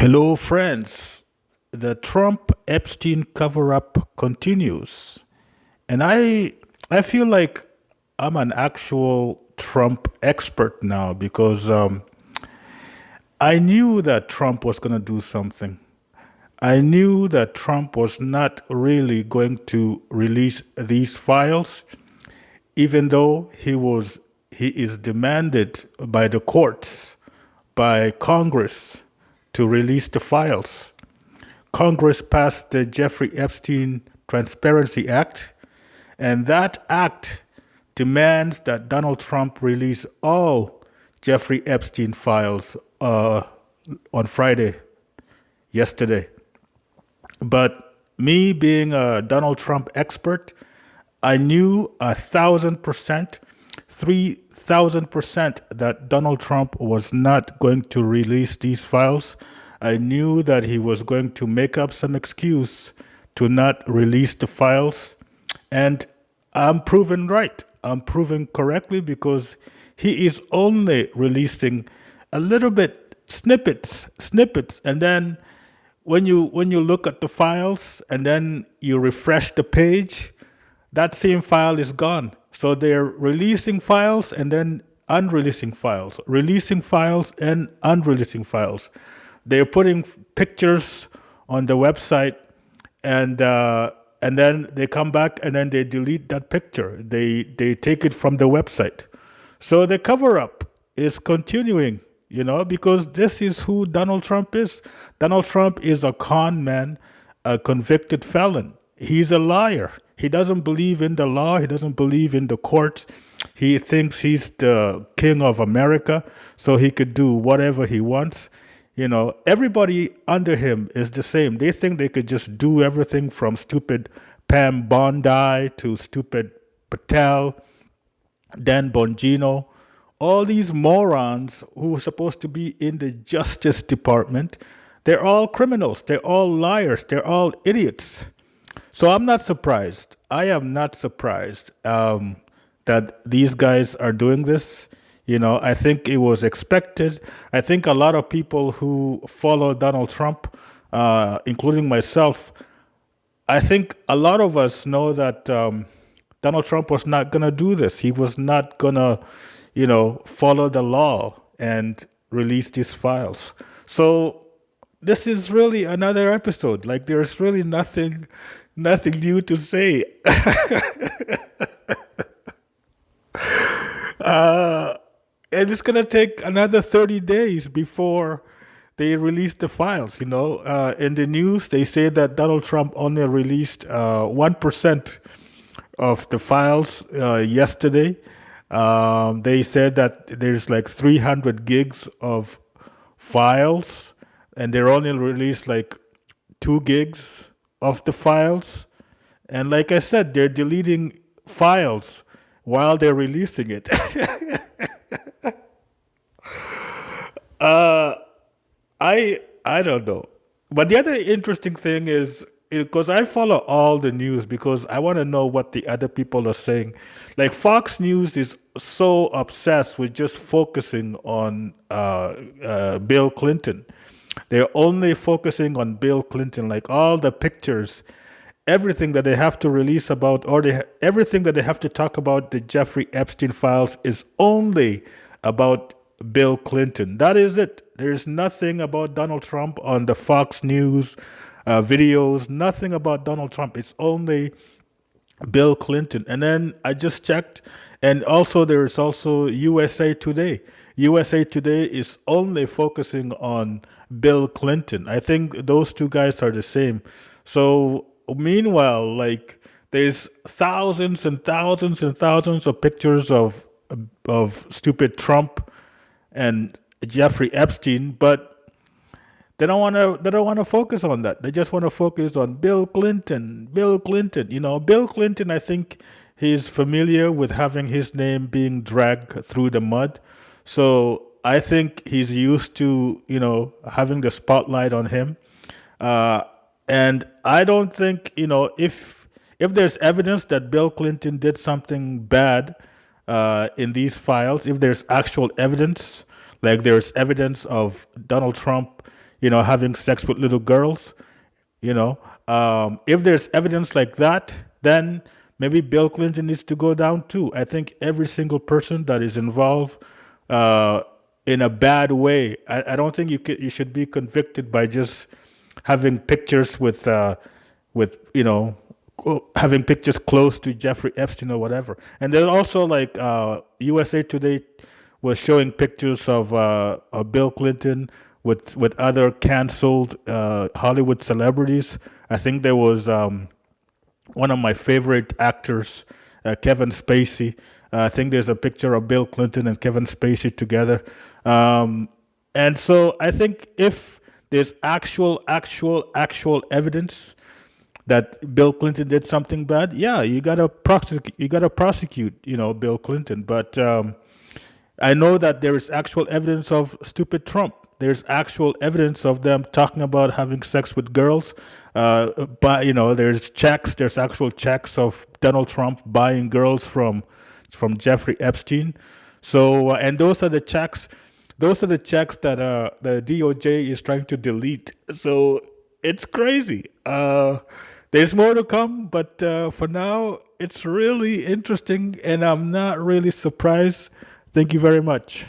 Hello, friends. The Trump Epstein cover-up continues, and I feel like I'm an actual Trump expert now because I knew that Trump was going to do something. I knew that Trump was not really going to release these files, even though he is demanded by the courts, by Congress, to release the files. Congress passed the Jeffrey Epstein Transparency Act, and that act demands that Donald Trump release all Jeffrey Epstein files on Friday, yesterday. But me being a Donald Trump expert, I knew 1,000%, 3,000% that Donald Trump was not going to release these files. I knew that he was going to make up some excuse to not release the files. And I'm proven right. I'm proven correctly because he is only releasing a little bit snippets. And then when you look at the files and then you refresh the page, that same file is gone. So they're releasing files and then unreleasing files, releasing files and unreleasing files. They're putting pictures on the website, and then they come back and then they delete that picture. They take it from the website. So the cover up is continuing, because this is who Donald Trump is. Donald Trump is a con man, a convicted felon. He's a liar. He doesn't believe in the law. He doesn't believe in the courts. He thinks he's the king of America, so he could do whatever he wants. Everybody under him is the same. They think they could just do everything from stupid Pam Bondi to stupid Patel, Dan Bongino. All these morons who are supposed to be in the Justice Department, they're all criminals. They're all liars. They're all idiots. So I'm not surprised. I am not surprised that these guys are doing this. I think it was expected. I think a lot of people who follow Donald Trump, including myself, I think a lot of us know that Donald Trump was not going to do this. He was not going to, follow the law and release these files. So this is really another episode. Like there's really nothing new to say. And it's gonna take another 30 days before they release the files. In the news they say that Donald Trump only released 1% of the files yesterday. They said that there's like 300 gigs of files, and they're only released like 2 gigs of the files. And like I said, they're deleting files while they're releasing it. I don't know. But the other interesting thing is because I follow all the news because I want to know what the other people are saying. Like Fox News is so obsessed with just focusing on Bill Clinton. They're only focusing on Bill Clinton, like all the pictures, everything that they have to release about, or everything that they have to talk about the Jeffrey Epstein files is only about Bill Clinton. That is it. There's nothing about Donald Trump on the Fox News videos, nothing about Donald Trump. It's only Bill Clinton. And then I just checked, and also there's also USA Today. USA Today is only focusing on Bill Clinton. I think those two guys are the same. So meanwhile, like there's thousands and thousands and thousands of pictures of stupid Trump and Jeffrey Epstein, but they don't want to focus on that. They just want to focus on Bill Clinton. Bill Clinton. Bill Clinton, I think he's familiar with having his name being dragged through the mud. So I think he's used to, having the spotlight on him. And I don't think, if there's evidence that Bill Clinton did something bad in these files, if there's actual evidence, like there's evidence of Donald Trump, having sex with little girls. You know, if there's evidence like that, then maybe Bill Clinton needs to go down too. I think every single person that is involved uh, in a bad way, I don't think you should be convicted by just having pictures with having pictures close to Jeffrey Epstein or whatever. And then also like USA Today was showing pictures of Bill Clinton with other canceled Hollywood celebrities. I think there was one of my favorite actors, Kevin Spacey. I think there's a picture of Bill Clinton and Kevin Spacey together. Um, and so I think if there's actual evidence that Bill Clinton did something bad, yeah, you gotta prosecute. You gotta prosecute, Bill Clinton. But I know that there is actual evidence of stupid Trump. There's actual evidence of them talking about having sex with girls. But there's checks. There's actual checks of Donald Trump buying girls from Jeffrey Epstein. So and those are the checks. Those are the checks that the DOJ is trying to delete. So it's crazy. There's more to come, but for now, it's really interesting, and I'm not really surprised. Thank you very much.